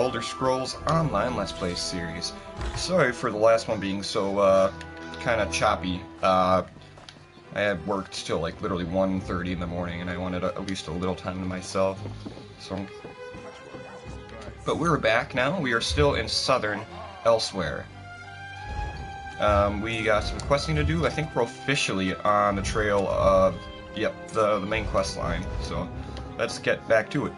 Elder Scrolls Online Let's Play series. Sorry for the last one being so, kind of choppy. I had worked till like literally 1:30 in the morning, and I wanted at least a little time to myself. So, but we're back now. We are still in Southern Elsewhere. We got some questing to do. I think we're officially on the trail of, yep, the main quest line. So, let's get back to it.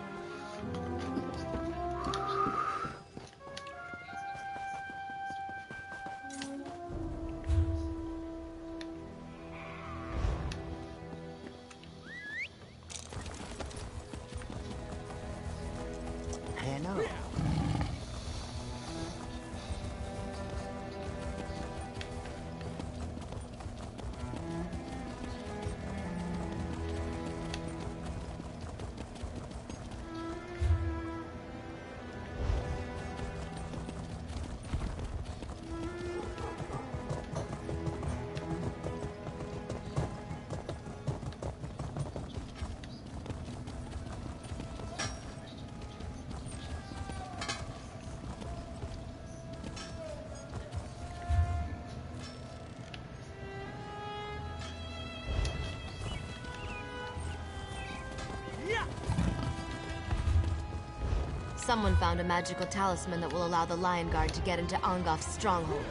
Someone found a magical talisman that will allow the Lion Guard to get into Angoff's stronghold.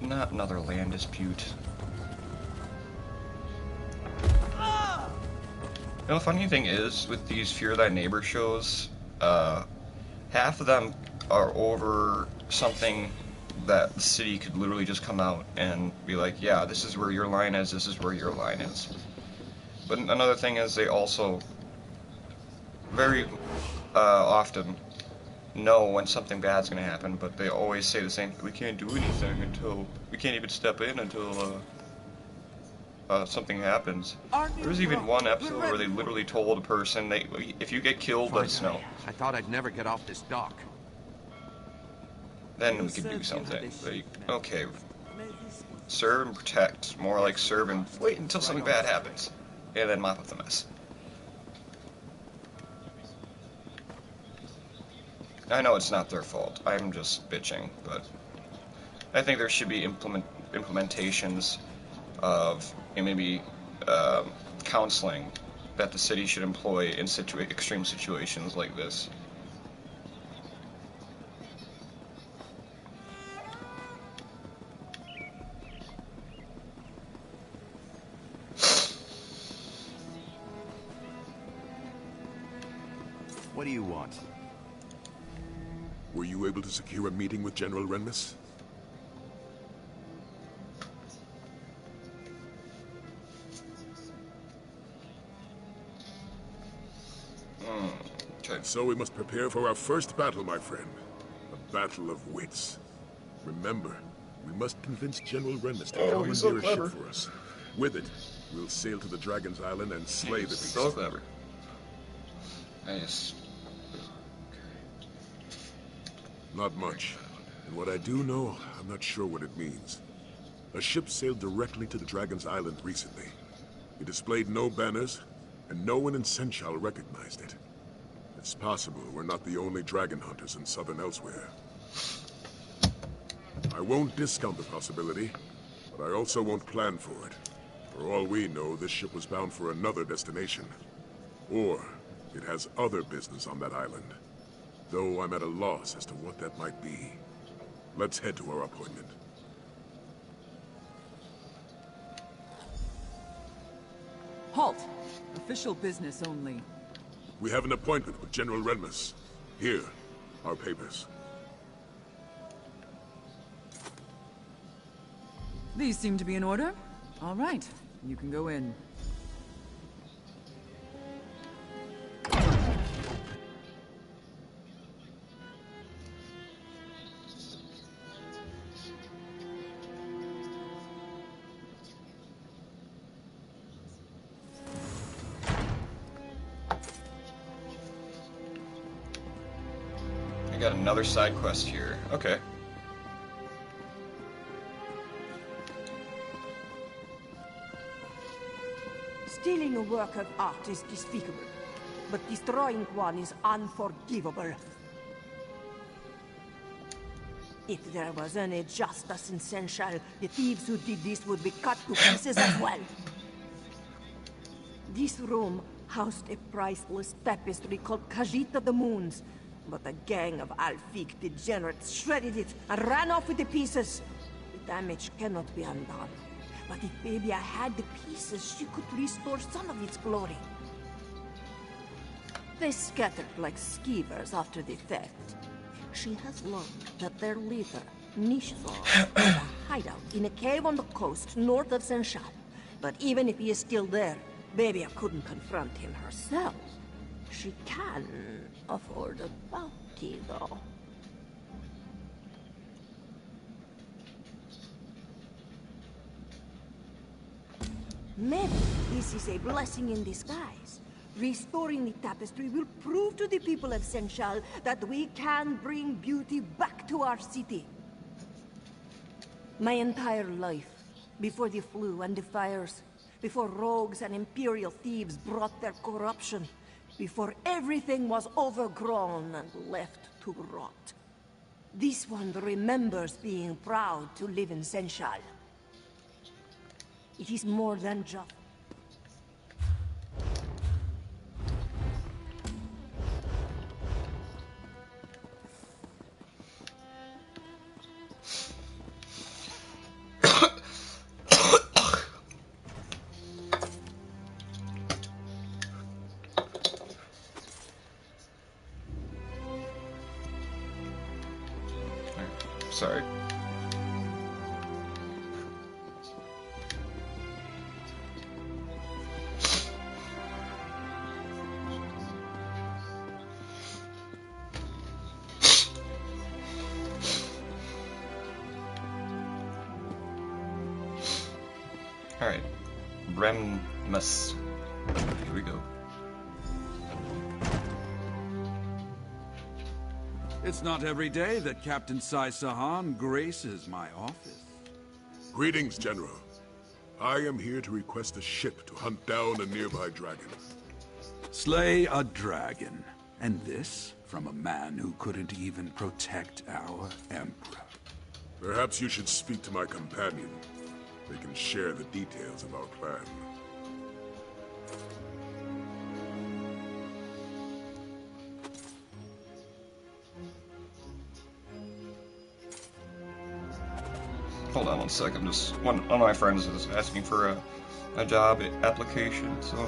Not another land dispute. You know, the funny thing is, with these Fear Thy Neighbor shows, half of them are over something that the city could literally just come out and be like, yeah, this is where your line is, this is where your line is. But another thing is they also very often know when something bad's going to happen, but they always say the same, we can't do anything until, we can't even step in until, something happens. There was even one episode where they literally told a person, if you get killed, let us know. I thought I'd never get off this dock. Then we could do something. Like, okay, serve and protect. More like serve and wait until something bad happens. And then mop up the mess. I know it's not their fault. I'm just bitching, but I think there should be implementations of maybe counseling that the city should employ in extreme situations like this. What do you want? Were you able to secure a meeting with General Renmus? And so we must prepare for our first battle, my friend. A battle of wits. Remember, we must convince General Renmus to commandeer a ship for us. With it, we'll sail to the Dragon's Island and slay the beast. So clever. Nice. Not much. And what I do know, I'm not sure what it means. A ship sailed directly to the Dragon's Island recently. It displayed no banners, and no one in Senchal recognized it. It's possible we're not the only dragon hunters in Southern Elsewhere. I won't discount the possibility, but I also won't plan for it. For all we know, this ship was bound for another destination. Or it has other business on that island. Though I'm at a loss as to what that might be. Let's head to our appointment. Halt! Official business only. We have an appointment with General Renmus. Here, our papers. These seem to be in order. All right, you can go in. got another side quest here. Okay. Stealing a work of art is despicable, but destroying one is unforgivable. If there was any justice in Senshal, the thieves who did this would be cut to pieces as well. This room housed a priceless tapestry called Khajiit of the Moons, but a gang of Alfiq degenerates shredded it and ran off with the pieces. The damage cannot be undone. But if Babia had the pieces, she could restore some of its glory. They scattered like skeevers after the theft. She has learned that their leader, Nishzor, has a hideout in a cave on the coast north of Senshal. But even if he is still there, Babia couldn't confront him herself. She can afford a bounty, though. Maybe this is a blessing in disguise. Restoring the tapestry will prove to the people of Senshal that we can bring beauty back to our city. My entire life, before the flu and the fires, before rogues and imperial thieves brought their corruption, before everything was overgrown and left to rot. This one remembers being proud to live in Senshal. It is more than just. Sorry. Alright. Remmus. Here we go. It's not every day that Captain Sai Sahan graces my office. Greetings, General. I am here to request a ship to hunt down a nearby dragon. Slay a dragon. And this from a man who couldn't even protect our Emperor. Perhaps you should speak to my companion. They can share the details of our plan. Hold on one second. Just one of my friends is asking for a job application, so.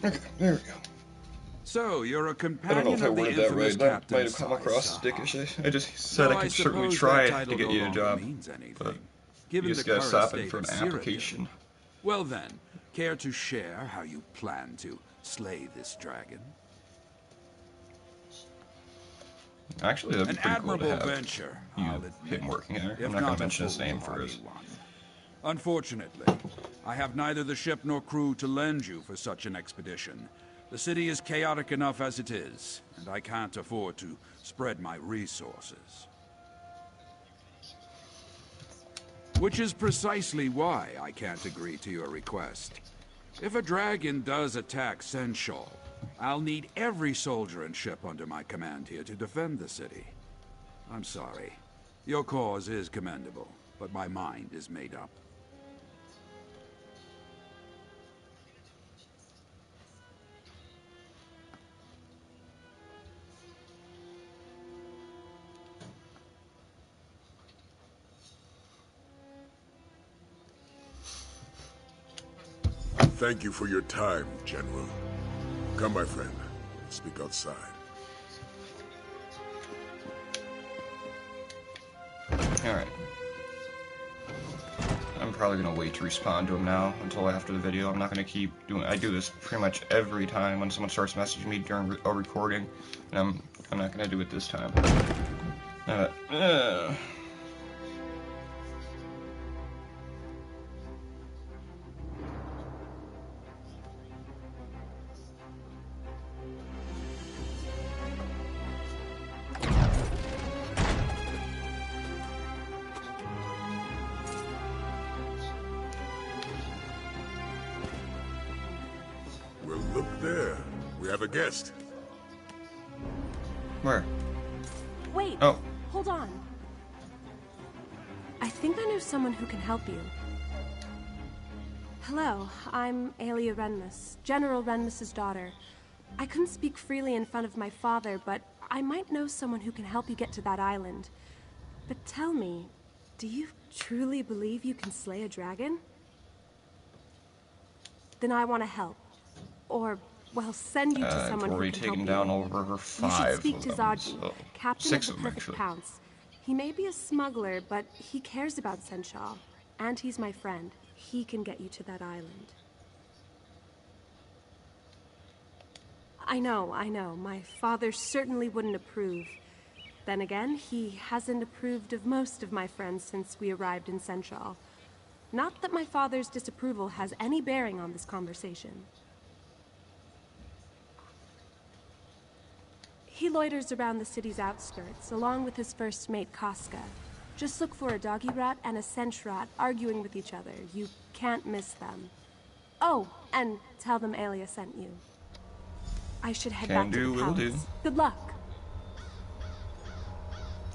Okay, there we go. So, you're a I don't know companion if I of the worded that infamous right. That Captain might have come across Sai dickish. Sahan. I just said Though I could certainly suppose try that to title get no you a longer job, means anything, but given you the just gotta current stop in state for an of Cyrodiil. application. Well then, care to share how you plan to slay this dragon? Actually, that'd be An pretty cool to admirable have venture, you I'll admit, him working there. if I'm not gonna not a mention his name foolhardy first. one. Unfortunately, I have neither the ship nor crew to lend you for such an expedition. The city is chaotic enough as it is, and I can't afford to spread my resources. Which is precisely why I can't agree to your request. If a dragon does attack Senshal, I'll need every soldier and ship under my command here to defend the city. I'm sorry. Your cause is commendable, but my mind is made up. Thank you for your time, General. Come, my friend. Speak outside. Alright. I'm probably gonna wait to respond to him now until after the video. I'm not gonna keep doing. I do this pretty much every time when someone starts messaging me during a recording, and I'm not gonna do it this time. Well, look there. We have a guest. Where? Wait, Oh. hold on. I think I know someone who can help you. Hello, I'm Aelia Renmus, General Renmus's daughter. I couldn't speak freely in front of my father, but I might know someone who can help you get to that island. But tell me, do you truly believe you can slay a dragon? Then I want to help. Or, well, send you to I've someone who already can help taken you. down over You 5 should speak to of them, Zaji, so captain 6 of of the them Perfect actually. Pounce. He may be a smuggler, but he cares about Senshaw. And he's my friend. He can get you to that island. I know. My father certainly wouldn't approve. Then again, he hasn't approved of most of my friends since we arrived in Senshaw. Not that my father's disapproval has any bearing on this conversation. He loiters around the city's outskirts, along with his first mate, Casca. Just look for a doggy rat and a cinch rat arguing with each other. You can't miss them. Oh, and tell them Aelia sent you. I should head Can back to do, the will palace. do. Good luck.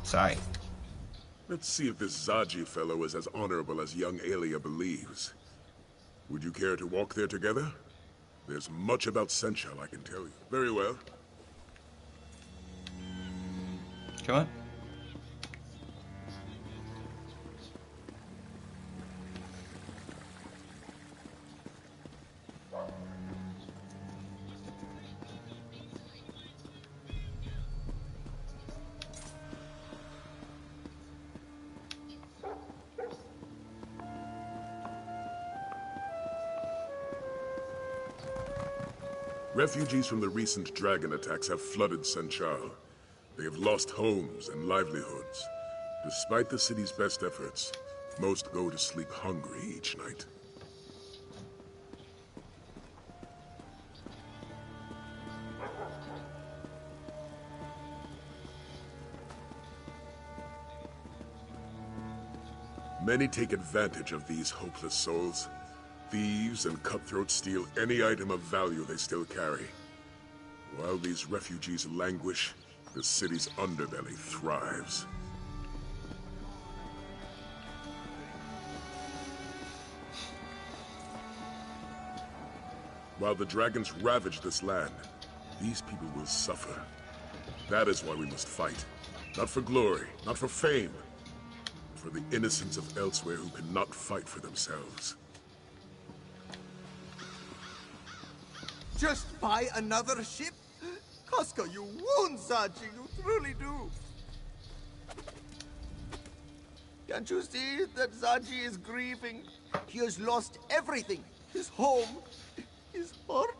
Sigh. Let's see if this Zaji fellow is as honorable as young Aelia believes. Would you care to walk there together? There's much about Senshal I can tell you. Very well. Come on. Refugees from the recent dragon attacks have flooded Senchal. They have lost homes and livelihoods. Despite the city's best efforts, most go to sleep hungry each night. Many take advantage of these hopeless souls. Thieves and cutthroats steal any item of value they still carry. While these refugees languish, the city's underbelly thrives. While the dragons ravage this land, these people will suffer. That is why we must fight. Not for glory, not for fame, but for the innocents of elsewhere who cannot fight for themselves. Just buy another ship? Casca, you wound Zaji, you truly do. Can't you see that Zaji is grieving? He has lost everything. His home, his heart,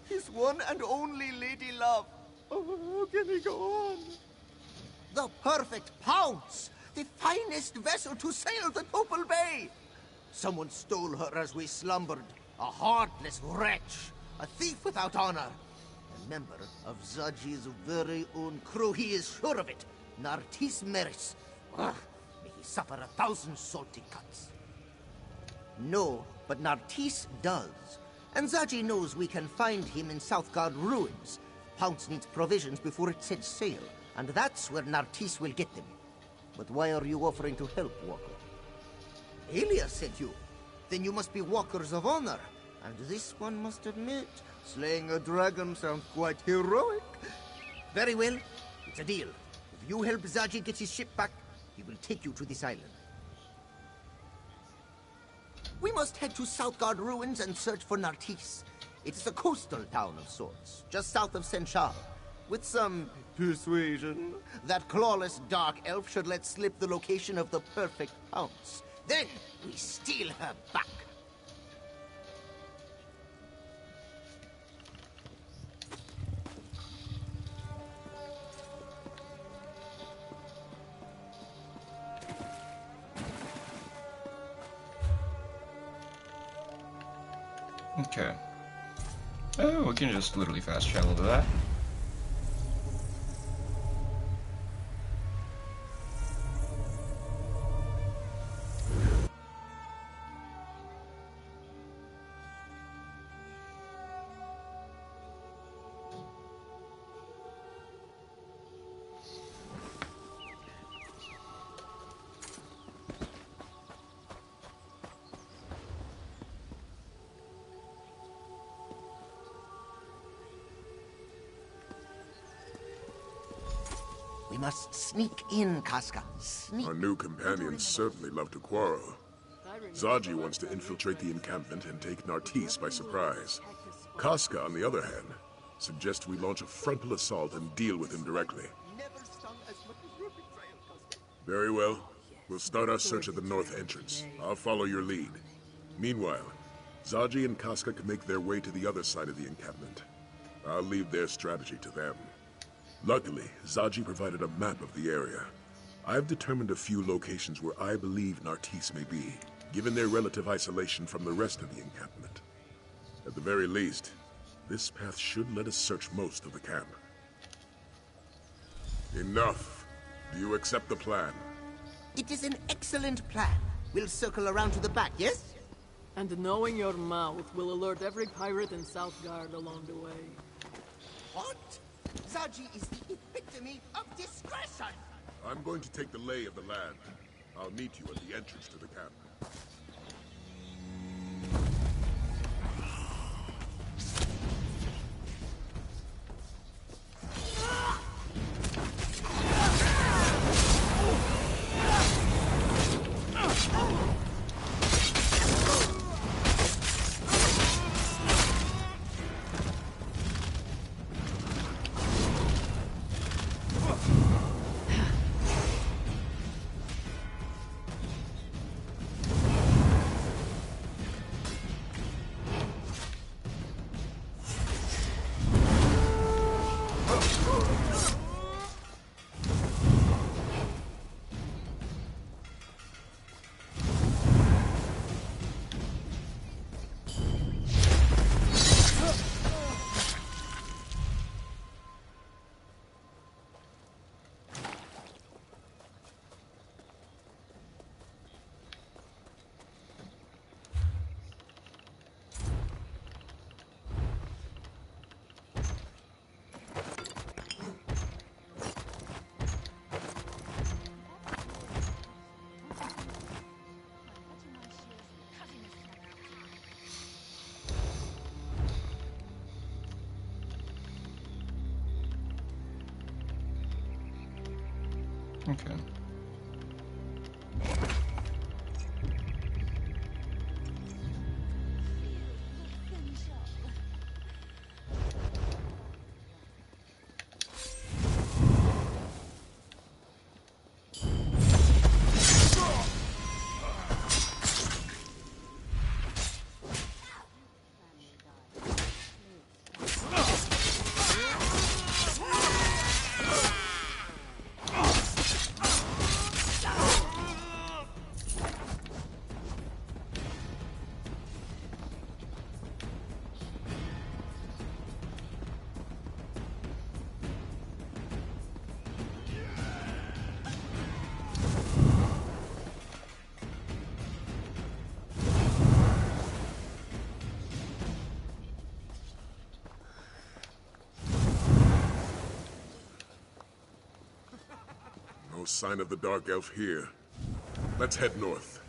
his one and only lady love. Oh, how can he go on? The Perfect Pounce! The finest vessel to sail the Topal Bay! Someone stole her as we slumbered. A heartless wretch. A thief without honor. A member of Zaji's very own crew. He is sure of it. Nartis Meris. Ugh, may he suffer 1,000 salty cuts. No, but Nartis does. And Zaji knows we can find him in Southgard ruins. Pounce needs provisions before it sets sail. And that's where Nartis will get them. But why are you offering to help, Walker? Elias sent you. Then you must be walkers of honor. And this one must admit, slaying a dragon sounds quite heroic. Very well, it's a deal. If you help Zaji get his ship back, he will take you to this island. We must head to Southgard ruins and search for Nartis. It is a coastal town of sorts, just south of Senchal. With some persuasion, that clawless dark elf should let slip the location of the perfect pounce. Then we steal her back. Okay. Oh, we can just literally fast travel to that. We must sneak in, Casca. Sneak. Our new companions certainly love to quarrel. Zaji wants to infiltrate the encampment and take Nartis by surprise. Casca, on the other hand, suggests we launch a frontal assault and deal with him directly. Very well. We'll start our search at the north entrance. I'll follow your lead. Meanwhile, Zaji and Casca can make their way to the other side of the encampment. I'll leave their strategy to them. Luckily, Zaji provided a map of the area. I've determined a few locations where I believe Nartis may be, given their relative isolation from the rest of the encampment. At the very least, this path should let us search most of the camp. Enough. Do you accept the plan? It is an excellent plan. We'll circle around to the back, yes? And knowing your mouth will alert every pirate in Southgard along the way. What? Zaji is the epitome of discretion! I'm going to take the lay of the land. I'll meet you at the entrance to the camp. Okay. No sign of the Dark Elf here. Let's head north.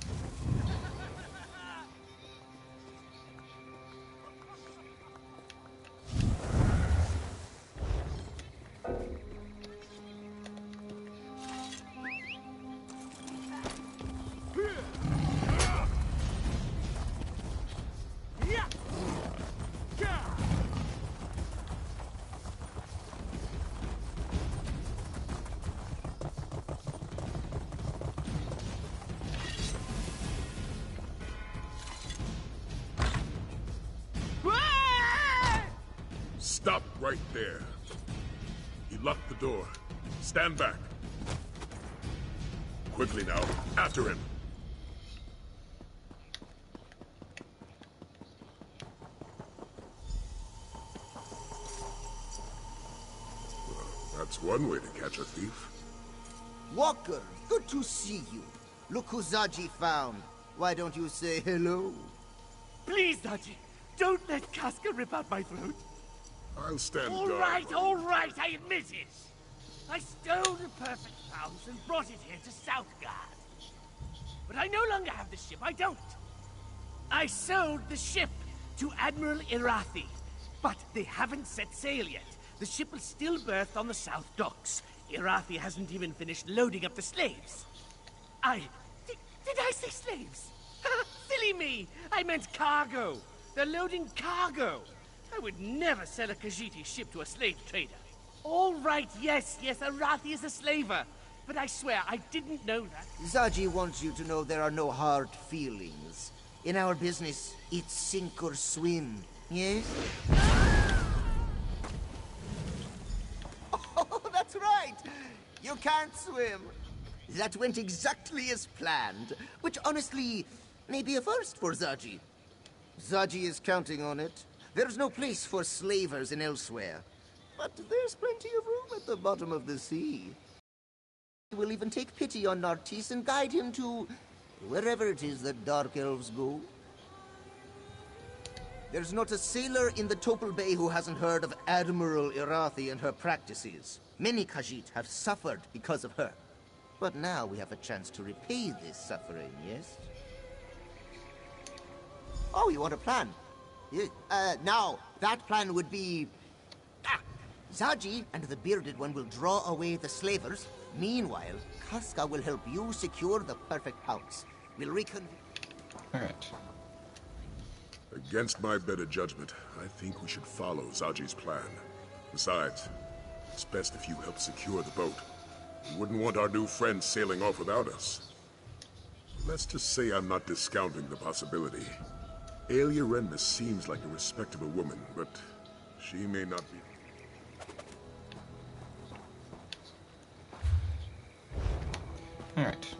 Stop right there. He locked the door. Stand back. Quickly now, after him. Well, that's one way to catch a thief. Walker, good to see you. Look who Zaji found. Why don't you say hello? Please, Zaji, don't let Casca rip out my throat. I'll stand All guard. right, I admit it. I stole the perfect pounce and brought it here to Southgard. But I no longer have the ship, I don't. I sold the ship to Admiral Irathi, but they haven't set sail yet. The ship is still berthed on the south docks. Irathi hasn't even finished loading up the slaves. Did I say slaves? Silly me! I meant cargo. They're loading cargo. I would never sell a Khajiiti ship to a slave trader. All right, yes, Irathi is a slaver. But I swear, I didn't know that. Zaji wants you to know there are no hard feelings. In our business, it's sink or swim. Yes? Oh, that's right! You can't swim. That went exactly as planned, which honestly may be a first for Zaji. Zaji is counting on it. There's no place for slavers in elsewhere. But there's plenty of room at the bottom of the sea. We'll even take pity on Nartis and guide him to wherever it is that Dark Elves go. There's not a sailor in the Topal Bay who hasn't heard of Admiral Irathi and her practices. Many Khajiit have suffered because of her. But now we have a chance to repay this suffering, yes? Oh, you want a plan? Now, that plan would be... Zaji and the Bearded One will draw away the slavers. Meanwhile, Casca will help you secure the perfect pounce. We'll reconvene. Alright. Against my better judgment, I think we should follow Zaji's plan. Besides, it's best if you help secure the boat. We wouldn't want our new friend sailing off without us. Let's just say I'm not discounting the possibility. Aelia Renmus seems like a respectable woman, but she may not be. Alright.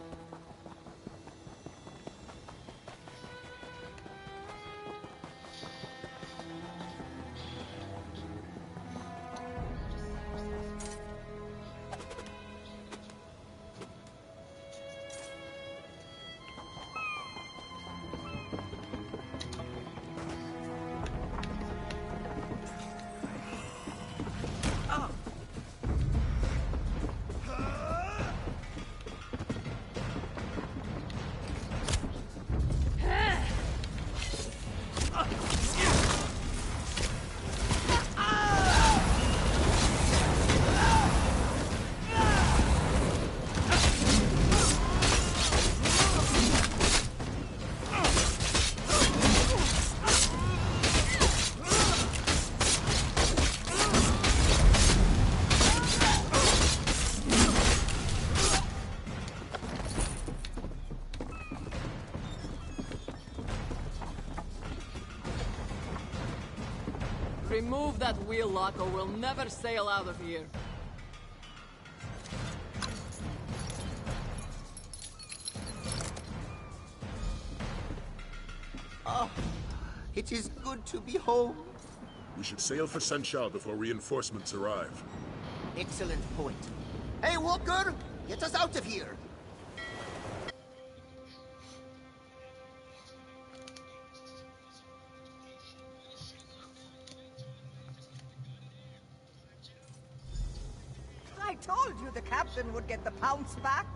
Remove that wheel lock or we'll never sail out of here. Oh, it is good to be home. We should sail for Senshal before reinforcements arrive. Excellent point. Hey, Walker! Get us out of here! I told you the captain would get the pounce back?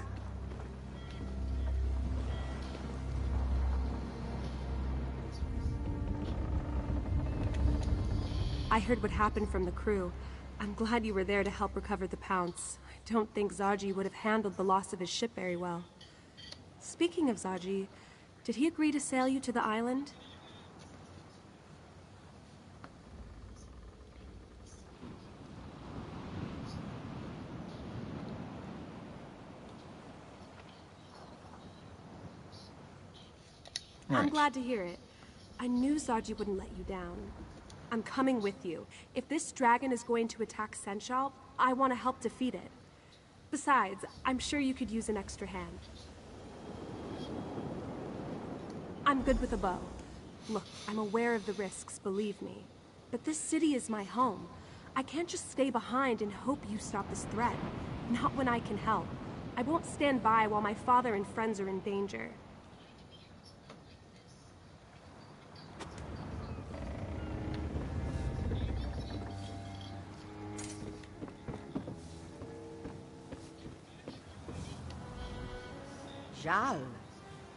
I heard what happened from the crew. I'm glad you were there to help recover the pounce. I don't think Zaji would have handled the loss of his ship very well. Speaking of Zaji, did he agree to sail you to the island? I'm glad to hear it. I knew Zaji wouldn't let you down. I'm coming with you. If this dragon is going to attack Senshal, I want to help defeat it. Besides, I'm sure you could use an extra hand. I'm good with a bow. Look, I'm aware of the risks, believe me. But this city is my home. I can't just stay behind and hope you stop this threat. Not when I can help. I won't stand by while my father and friends are in danger. Jal,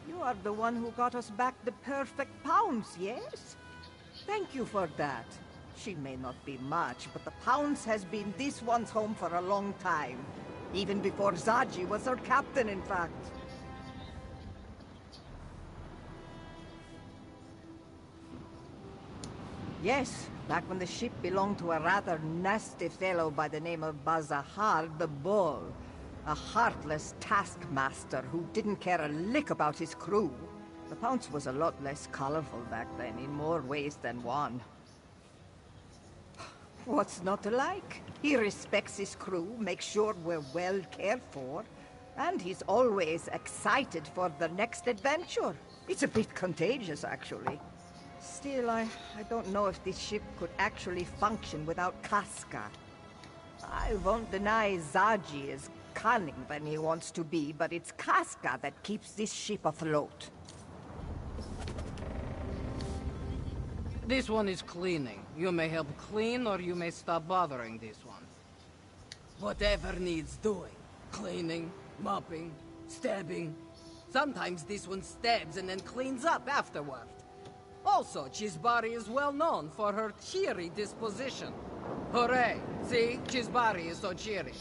you are the one who got us back the perfect pounce, yes? Thank you for that. She may not be much, but the pounce has been this one's home for a long time. Even before Zaji was her captain, in fact. Yes, back when the ship belonged to a rather nasty fellow by the name of Bazahar the Bull. A heartless taskmaster who didn't care a lick about his crew. The Pounce was a lot less colorful back then, in more ways than one. What's not to like? He respects his crew, makes sure we're well cared for, and he's always excited for the next adventure. It's a bit contagious, actually. Still, I don't know if this ship could actually function without Casca. I won't deny Zaji is cunning when he wants to be, but it's Casca that keeps this ship afloat. This one is cleaning. You may help clean, or you may stop bothering this one. Whatever needs doing. Cleaning, mopping, stabbing. Sometimes this one stabs and then cleans up afterward. Also, Chisbari is well known for her cheery disposition. Hooray! See? Chisbari is so cheery.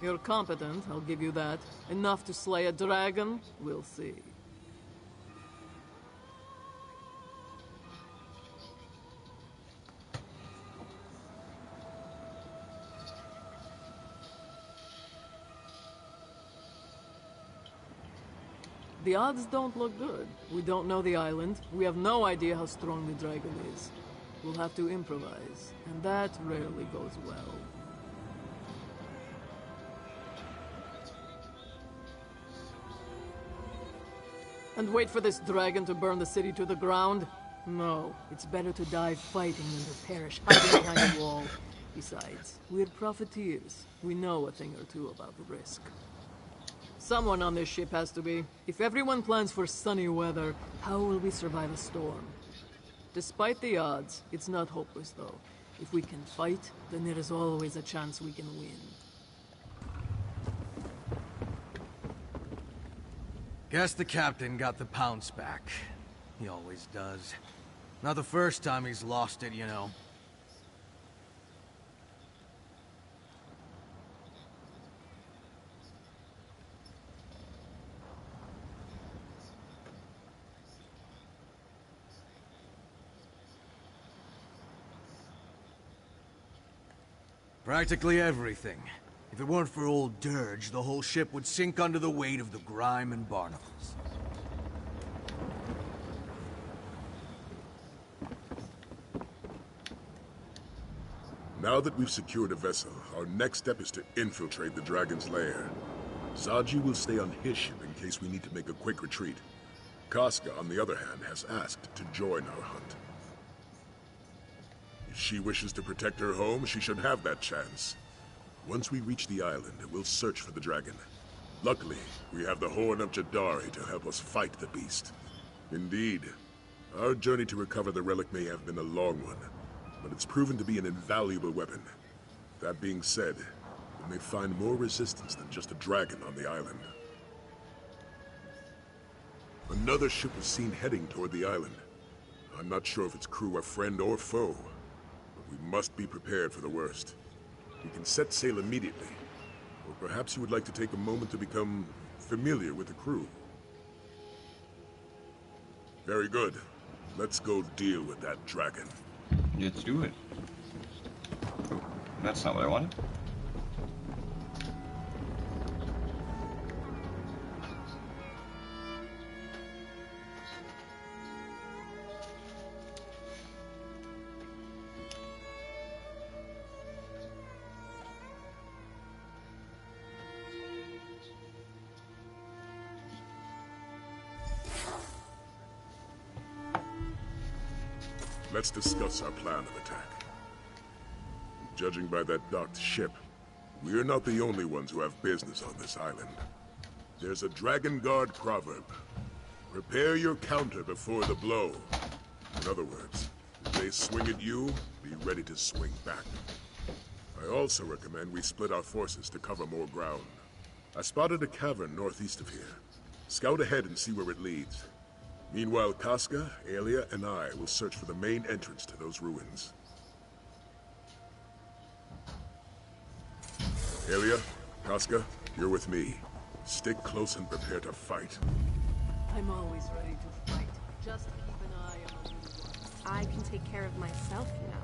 You're competent, I'll give you that. Enough to slay a dragon? We'll see. The odds don't look good. We don't know the island. We have no idea how strong the dragon is. We'll have to improvise, and that rarely goes well. And wait for this dragon to burn the city to the ground? No, it's better to die fighting than to perish hiding behind a wall. Besides, we're profiteers. We know a thing or two about the risk. Someone on this ship has to be. If everyone plans for sunny weather, how will we survive a storm? Despite the odds, it's not hopeless though. If we can fight, then there is always a chance we can win. Guess the captain got the pounce back. He always does. Not the first time he's lost it, you know. Practically everything. If it weren't for old Dirge, the whole ship would sink under the weight of the grime and barnacles. Now that we've secured a vessel, our next step is to infiltrate the dragon's lair. Zaji will stay on his ship in case we need to make a quick retreat. Casca, on the other hand, has asked to join our hunt. If she wishes to protect her home, she should have that chance. Once we reach the island, we'll search for the dragon. Luckily, we have the Horn of Jadari to help us fight the beast. Indeed, our journey to recover the relic may have been a long one, but it's proven to be an invaluable weapon. That being said, we may find more resistance than just a dragon on the island. Another ship was seen heading toward the island. I'm not sure if its crew are friend or foe, but we must be prepared for the worst. We can set sail immediately, or perhaps you would like to take a moment to become familiar with the crew. Very good. Let's go deal with that dragon. Let's do it. Oh, that's not what I wanted. Let's discuss our plan of attack. Judging by that docked ship, we're not the only ones who have business on this island. There's a Dragon Guard proverb. Prepare your counter before the blow. In other words, if they swing at you, be ready to swing back. I also recommend we split our forces to cover more ground. I spotted a cavern northeast of here. Scout ahead and see where it leads. Meanwhile, Casca, Aelia, and I will search for the main entrance to those ruins. Aelia, Casca, you're with me. Stick close and prepare to fight. I'm always ready to fight. Just keep an eye on the little one. I can take care of myself, you know.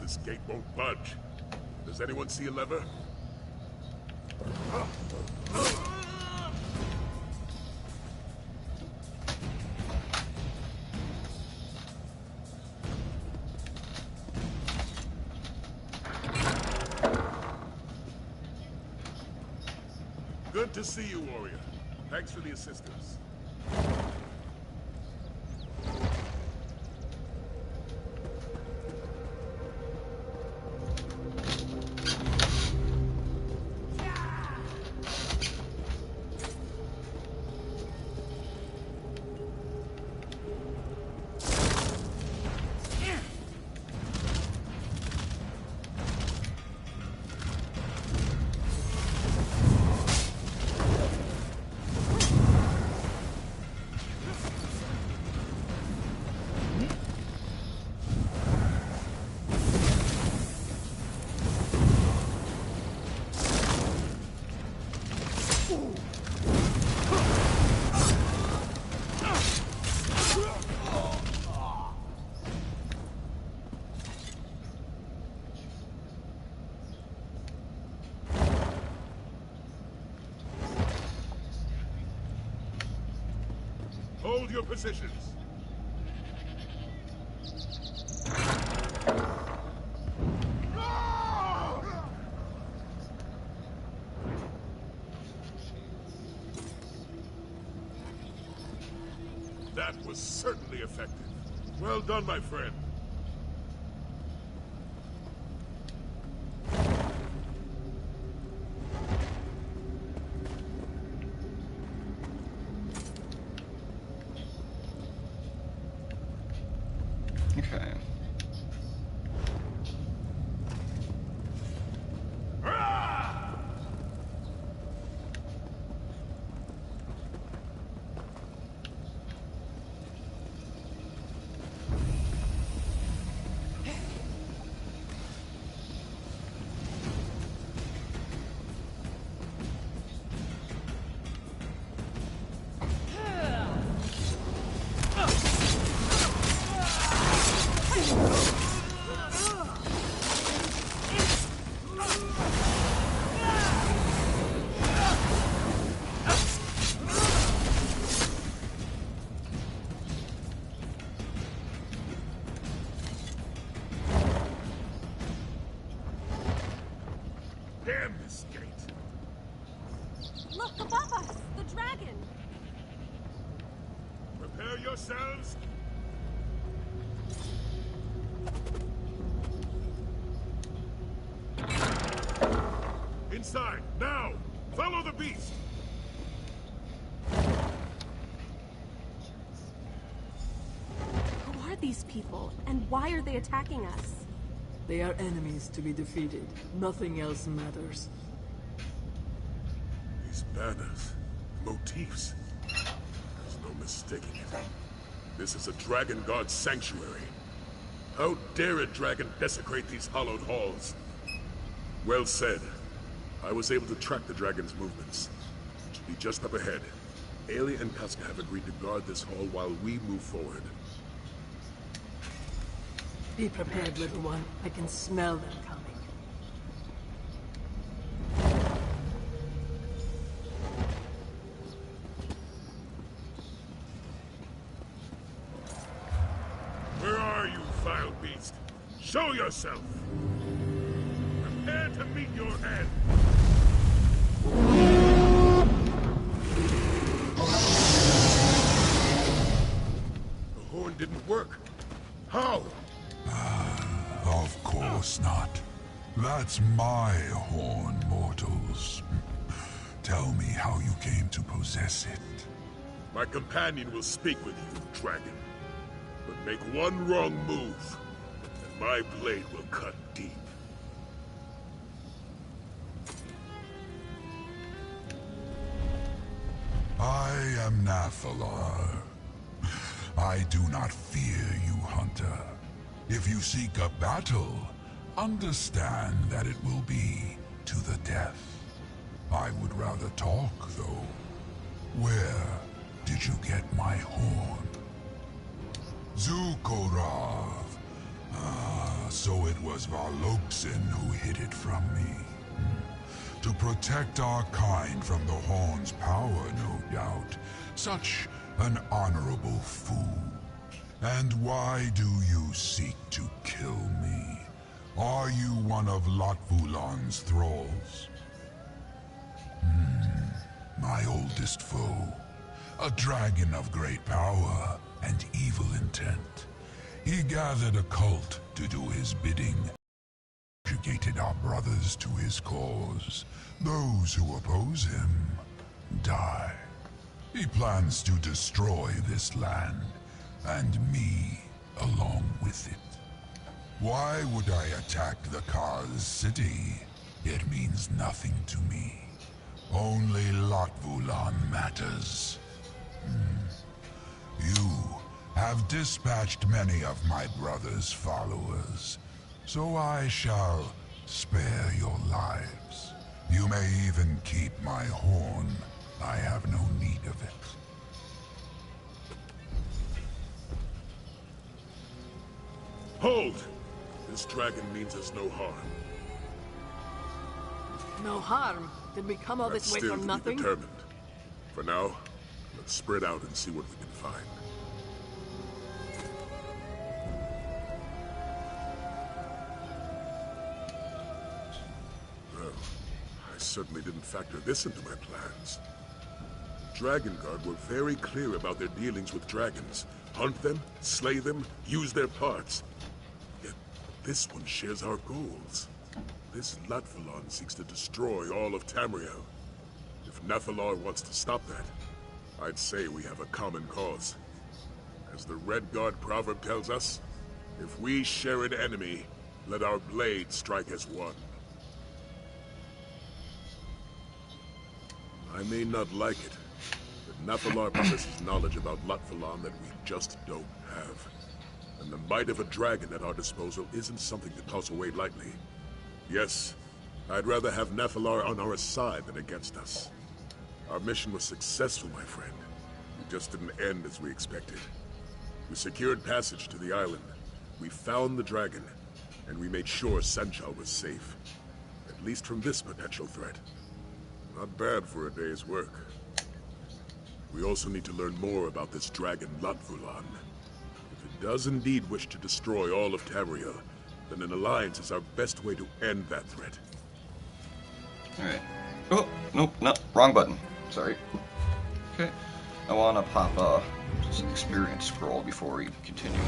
This gate won't budge. Does anyone see a lever? Good to see you, warrior. Thanks for the assistance. Hold your positions. That was certainly effective. Well done, my friend. Okay. Damn this gate! Look above us! The dragon! Prepare yourselves! Inside, now! Follow the beast! Who are these people, and why are they attacking us? They are enemies to be defeated. Nothing else matters. These banners, motifs. There's no mistaking it. This is a Dragon Guard sanctuary. How dare a dragon desecrate these hallowed halls? Well said. I was able to track the dragon's movements. It should be just up ahead. Aelia and Casca have agreed to guard this hall while we move forward. Be prepared, little one. I can smell them coming. Where are you, vile beast? Show yourself! Prepare to meet your end! The horn didn't work. How? Of course not. That's my horn, mortals. Tell me how you came to possess it. My companion will speak with you, dragon. But make one wrong move, and my blade will cut deep. I am Nathalar. I do not fear you, hunter. If you seek a battle, understand that it will be to the death. I would rather talk, though. Where did you get my horn? Zukorav. Ah, so it was Valoksin who hid it from me. To protect our kind from the horn's power, no doubt. Such an honorable fool. And why do you seek to kill me? Are you one of Latvulan's thralls? My oldest foe. A dragon of great power and evil intent. He gathered a cult to do his bidding. Subjugated our brothers to his cause. Those who oppose him die. He plans to destroy this land, and me along with it. Why would I attack the Kaz city? It means nothing to me. Only Latvulan matters. You have dispatched many of my brother's followers, so I shall spare your lives. You may even keep my horn. I have no need of it. Hold! This dragon means us no harm. No harm? Did we come all this way Still for to be nothing? determined. For now, let's spread out and see what we can find. Well, I certainly didn't factor this into my plans. Dragon Guard were very clear about their dealings with dragons. Hunt them, slay them, use their parts. Yet this one shares our goals. This Latvulan seeks to destroy all of Tamriel. If Nathalar wants to stop that, I'd say we have a common cause. As the Red Guard proverb tells us, if we share an enemy, let our blade strike as one. I may not like it, but Nathalar possesses knowledge about Latvulan that we just don't have. And the might of a dragon at our disposal isn't something to toss away lightly. Yes, I'd rather have Nathalar on our side than against us. Our mission was successful, my friend. It just didn't end as we expected. We secured passage to the island. We found the dragon, and we made sure Sanchal was safe. At least from this potential threat. Not bad for a day's work. We also need to learn more about this dragon Latvulan. If it does indeed wish to destroy all of Tamriel, then an alliance is our best way to end that threat. Alright. Oh, nope, no, wrong button. Sorry. Okay. I want to pop a experience scroll before we continue.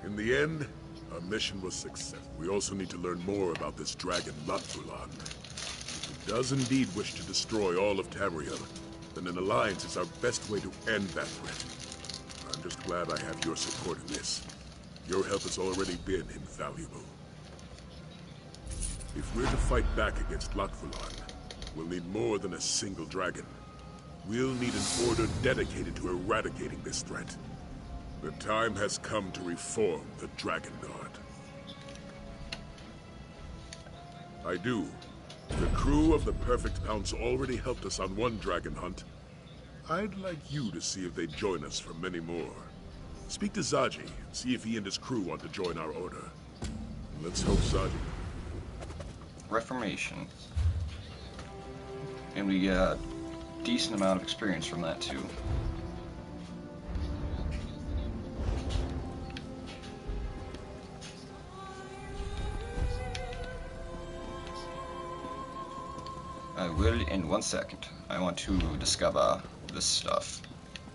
In the end, our mission was successful. We also need to learn more about this dragon, Latfulan. If he does indeed wish to destroy all of Tamriel, then an alliance is our best way to end that threat. I'm just glad I have your support in this. Your help has already been invaluable. If we're to fight back against Latfulan, we'll need more than a single dragon. We'll need an order dedicated to eradicating this threat. The time has come to reform the Dragon Guard. I do. The crew of the Perfect Pounce already helped us on one dragon hunt. I'd like you to see if they'd join us for many more. Speak to Zaji and see if he and his crew want to join our order. Let's hope Zaji... Reformation. And we get a decent amount of experience from that too. I will in 1 second. I want to discover this stuff,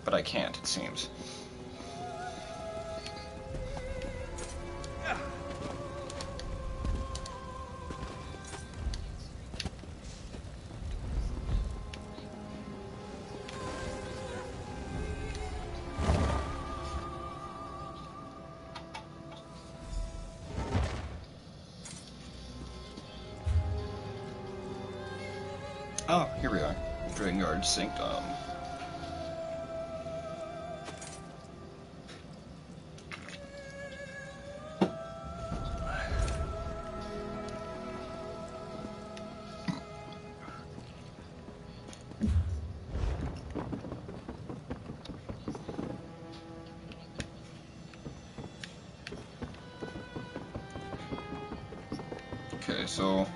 but I can't, it seems. Oh, here we are. Dragon Guard Sanctum. Okay, so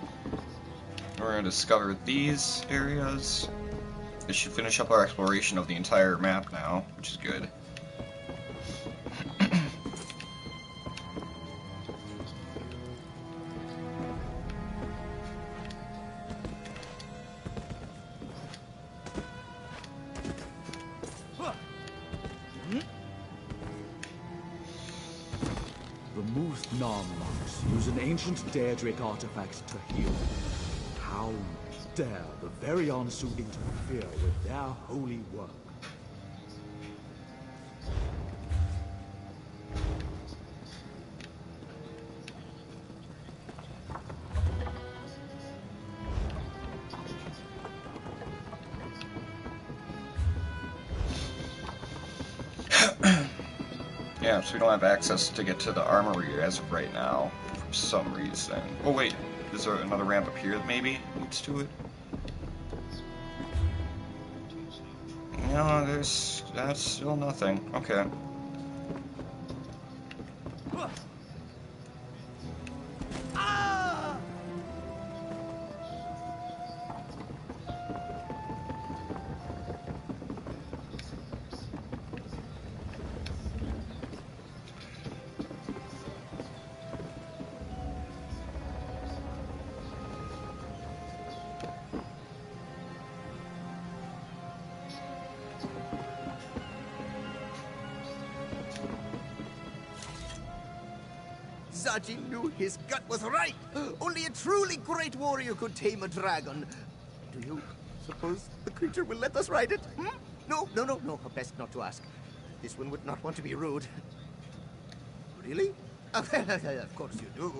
we're going to discover these areas. This should finish up our exploration of the entire map now, which is good. The Muth Nam monks use an ancient Daedric artifact to heal. How dare the very Ansu interfere with their holy work? Yeah, so we don't have access to get to the armory as of right now, for some reason. Oh wait, is there another ramp up here that maybe leads to it? No, that's still nothing. Okay. Zaji knew his gut was right. Only a truly great warrior could tame a dragon. Do you suppose the creature will let us ride it? Hmm? No. Best not to ask. This one would not want to be rude. Really? Of course you do.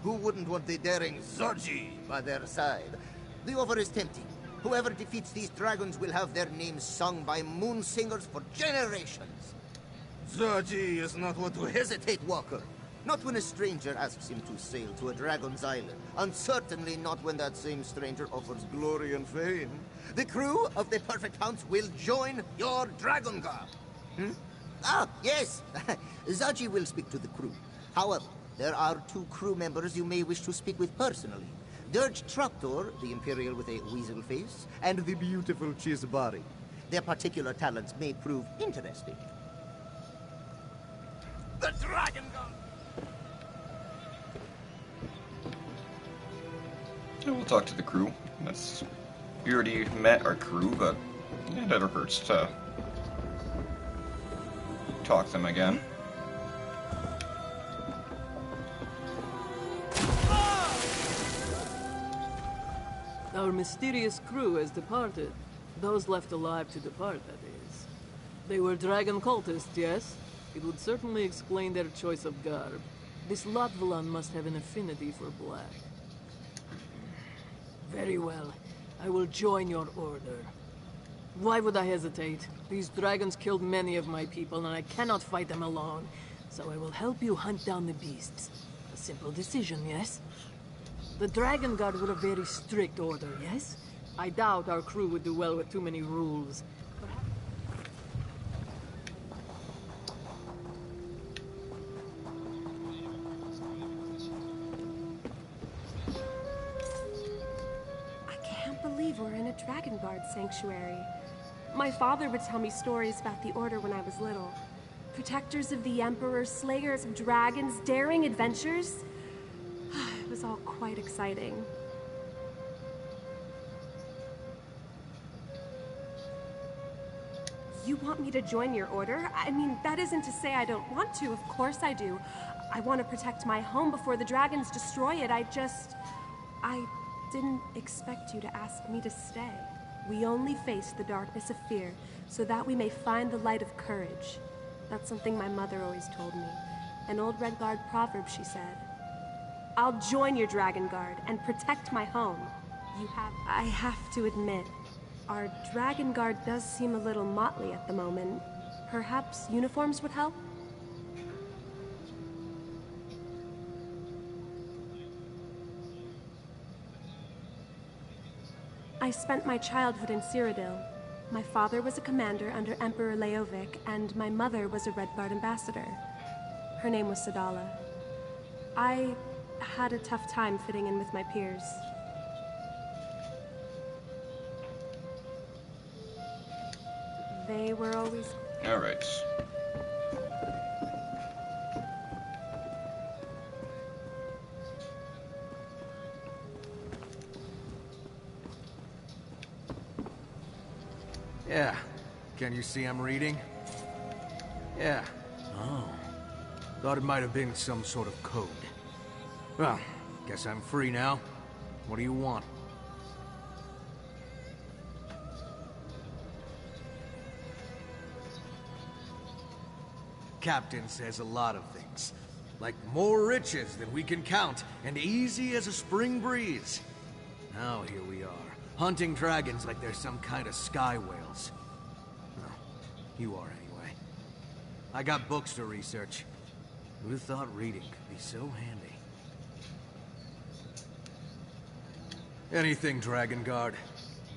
Who wouldn't want the daring Zaji by their side? The offer is tempting. Whoever defeats these dragons will have their names sung by moon singers for generations. Zaji is not one to hesitate, Walker. Not when a stranger asks him to sail to a dragon's island, and certainly not when that same stranger offers glory and fame. The crew of the Perfect Pounce will join your Dragon Guard. Hmm? Ah, yes. Zaji will speak to the crew. However, there are 2 crew members you may wish to speak with personally. Dirge Traptor, the Imperial with a weasel face, and the beautiful Chisbari. Their particular talents may prove interesting. The Dragon Guard! And we'll talk to the crew. We already met our crew, but it never hurts to talk to them again. Our mysterious crew has departed. Those left alive to depart, that is. They were dragon cultists, yes? It would certainly explain their choice of garb. This Latvalan must have an affinity for black. Very well. I will join your order. Why would I hesitate? These dragons killed many of my people, and I cannot fight them alone. So I will help you hunt down the beasts. A simple decision, yes? The Dragon Guard were a very strict order, yes? I doubt our crew would do well with too many rules. I can't believe we're in a Dragon Guard sanctuary. My father would tell me stories about the Order when I was little. Protectors of the Emperor, slayers of dragons, daring adventures. It was all quite exciting. You want me to join your order? I mean, that isn't to say I don't want to. Of course I do. I want to protect my home before the dragons destroy it. I didn't expect you to ask me to stay. We only face the darkness of fear so that we may find the light of courage. That's something my mother always told me. An old Red Guard proverb, she said. I'll join your Dragon Guard and protect my home. I have to admit, our Dragon Guard does seem a little motley at the moment. Perhaps uniforms would help? I spent my childhood in Cyrodiil. My father was a commander under Emperor Leovic, and my mother was a Red Guard ambassador. Her name was Sadala. I had a tough time fitting in with my peers. They were always... All right. Yeah. Can you see I'm reading? Yeah. Oh. Thought it might have been some sort of code. Well, guess I'm free now. What do you want? Captain says a lot of things. Like more riches than we can count, and easy as a spring breeze. Now here we are, hunting dragons like they're some kind of sky whales. Well, you are anyway. I got books to research. Who'd have thought reading could be so handy? Anything, Dragon Guard.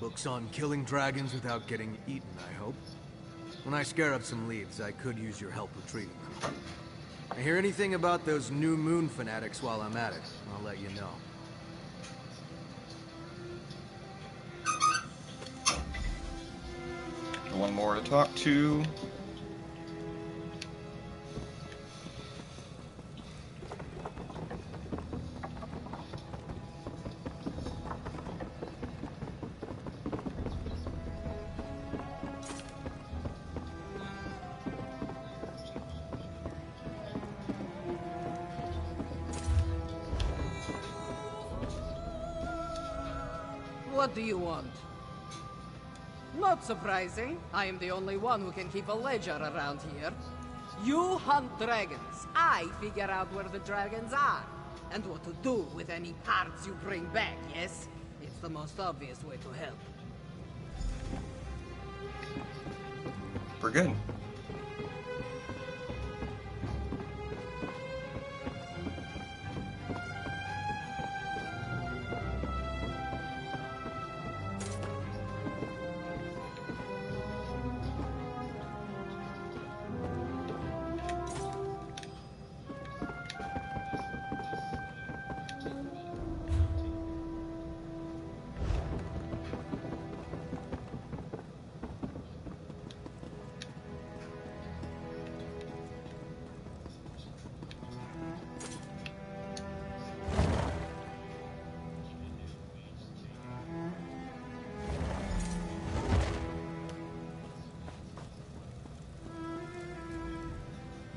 Books on killing dragons without getting eaten, I hope. When I scare up some leads, I could use your help retrieving them. I hear anything about those New Moon fanatics while I'm at it, I'll let you know. One more to talk to. What do you want? Not surprising. I am the only one who can keep a ledger around here. You hunt dragons. I figure out where the dragons are. And what to do with any parts you bring back, yes? It's the most obvious way to help. We're good.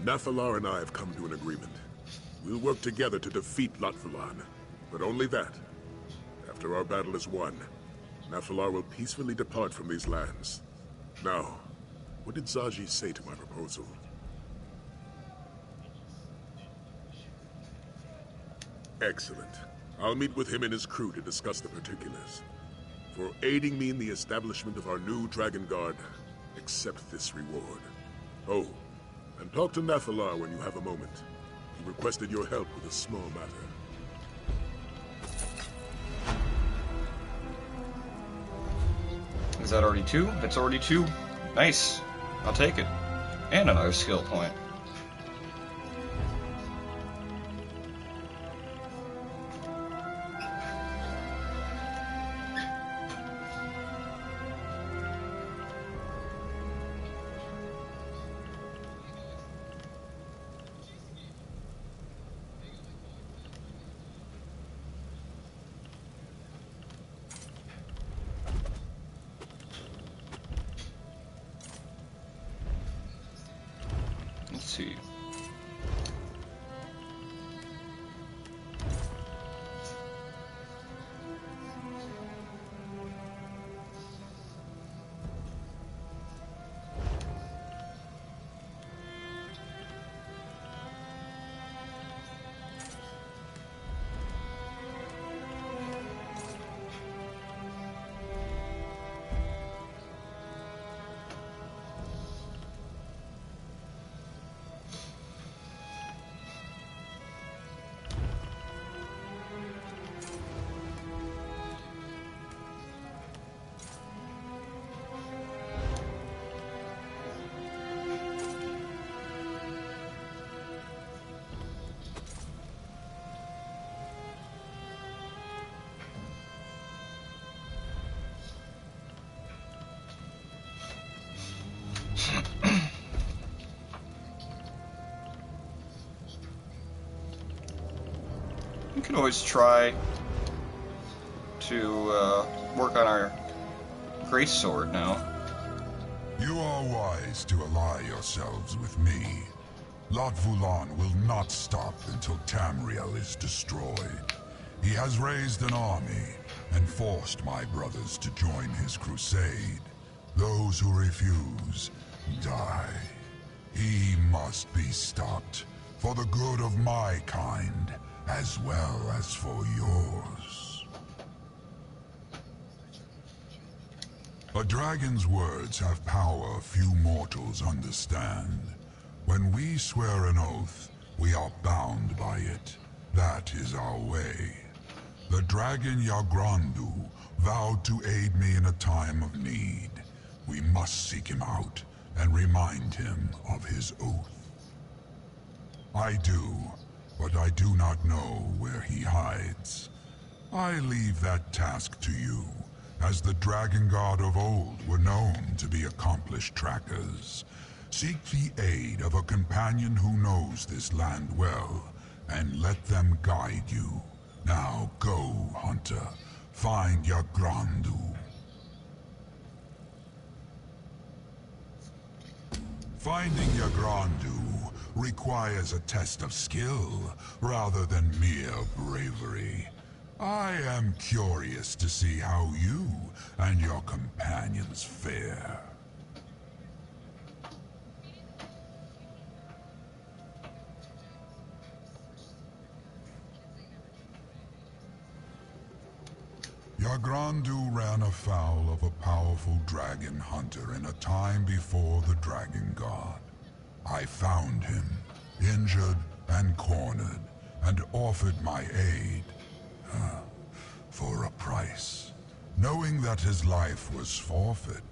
Nathalar and I have come to an agreement. We'll work together to defeat Lotfalan, but only that. After our battle is won, Nathalar will peacefully depart from these lands. Now, what did Zaji say to my proposal? Excellent. I'll meet with him and his crew to discuss the particulars. For aiding me in the establishment of our new Dragon Guard, accept this reward. Oh, and talk to Nathalar when you have a moment. He requested your help with a small matter. Is that already 2? It's already 2. Nice. I'll take it. And another skill point. Let's see. We could always try to work on our greatsword now. You are wise to ally yourselves with me. Lotvulan will not stop until Tamriel is destroyed. He has raised an army and forced my brothers to join his crusade. Those who refuse die. He must be stopped for the good of my kind, as well as for yours. A dragon's words have power few mortals understand. When we swear an oath, we are bound by it. That is our way. The dragon Yagrandu vowed to aid me in a time of need. We must seek him out and remind him of his oath. I do, but I do not know where he hides. I leave that task to you, as the Dragon God of old were known to be accomplished trackers. Seek the aid of a companion who knows this land well, and let them guide you. Now go, hunter. Find Yagrandu. Finding Yagrandu requires a test of skill, rather than mere bravery. I am curious to see how you and your companions fare. Yagrandu ran afoul of a powerful dragon hunter in a time before the Dragon God. I found him, injured and cornered, and offered my aid. For a price. Knowing that his life was forfeit,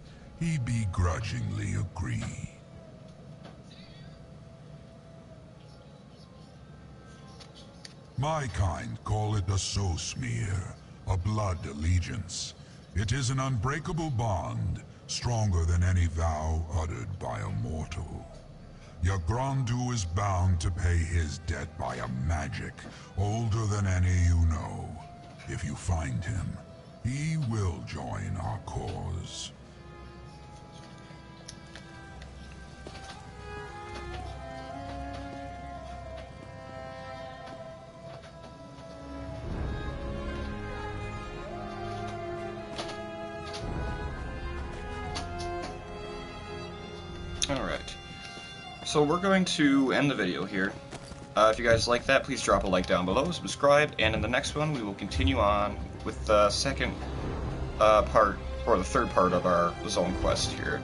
he begrudgingly agreed. My kind call it a soul smear, a blood allegiance. It is an unbreakable bond, stronger than any vow uttered by a mortal. Yagrandu is bound to pay his debt by a magic older than any you know. If you find him, he will join our cause. Alright. So we're going to end the video here. If you guys like that, please drop a like down below, subscribe, and in the next one we will continue on with the second part, or the third part of our zone quest here.